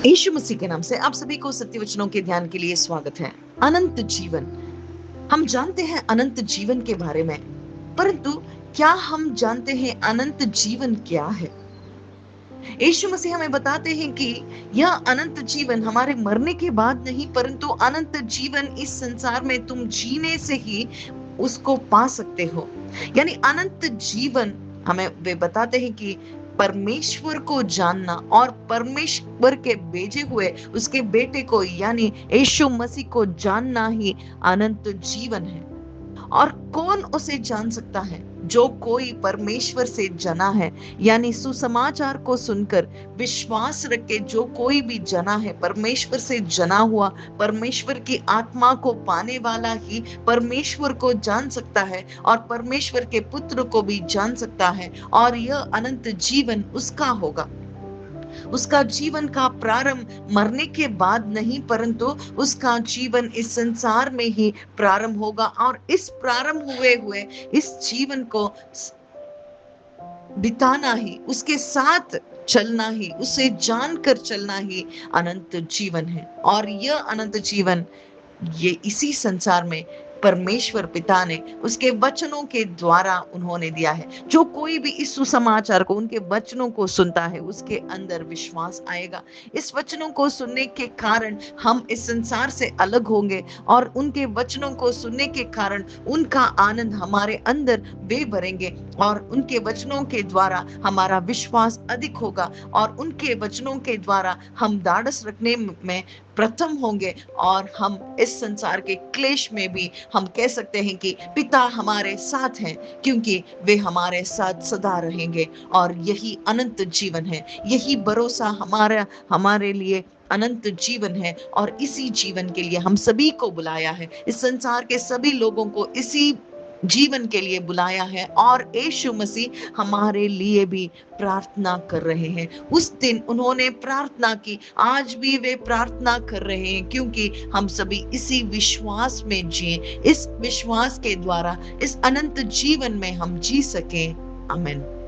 यीशु मसीह के नाम से आप सभी को सत्य वचनों के ध्यान के लिए स्वागत है। अनंत जीवन, हम जानते हैं अनंत जीवन के बारे में, परंतु क्या हम जानते हैं अनंत जीवन क्या है? यीशु मसीह हमें बताते हैं कि यह अनंत जीवन हमारे मरने के बाद नहीं, परंतु अनंत जीवन इस संसार में तुम जीने से ही उसको पा सकते हो। यानी अनंत जीवन हमें वे बताते हैं कि परमेश्वर को जानना और परमेश्वर के भेजे हुए उसके बेटे को यानी यीशु मसीह को जानना ही अनंत जीवन है। और कौन उसे जान सकता है? जो कोई परमेश्वर से जना है, यानी सुसमाचार को सुनकर विश्वास रख के जो कोई भी जना है, परमेश्वर से जना हुआ, परमेश्वर की आत्मा को पाने वाला ही परमेश्वर को जान सकता है और परमेश्वर के पुत्र को भी जान सकता है। और यह अनंत जीवन उसका होगा। उसका जीवन का प्रारंभ मरने के बाद नहीं, परंतु उसका जीवन इस संसार में ही प्रारंभ होगा। और इस प्रारंभ हुए हुए इस जीवन को बिताना ही, उसके साथ चलना ही, उसे जानकर चलना ही अनंत जीवन है। और यह अनंत जीवन ये इसी संसार में परमेश्वर पिता ने उसके वचनों के द्वारा उन्होंने दिया है। जो कोई भी इस सुसमाचार को, उनके वचनों को सुनता है, उसके अंदर विश्वास आएगा। इस वचनों को सुनने के कारण हम इस संसार से अलग होंगे और उनके वचनों को सुनने के कारण उनका आनंद हमारे अंदर वे भरेंगे और उनके वचनों के द्वारा हमारा विश्वास अधिक होगा और उनके वचनों के द्वारा हम धाड़स रखने में प्रथम होंगे। और हम इस संसार के क्लेश में भी हम कह सकते हैं कि पिता हमारे साथ हैं, क्योंकि वे हमारे साथ सदा रहेंगे। और यही अनंत जीवन है, यही भरोसा हमारे लिए अनंत जीवन है। और इसी जीवन के लिए हम सभी को बुलाया है, इस संसार के सभी लोगों को इसी जीवन के लिए बुलाया है। और यीशु मसीह हमारे लिए भी प्रार्थना कर रहे हैं। उस दिन उन्होंने प्रार्थना की, आज भी वे प्रार्थना कर रहे हैं, क्योंकि हम सभी इसी विश्वास में जिए, इस विश्वास के द्वारा इस अनंत जीवन में हम जी सकें। आमीन।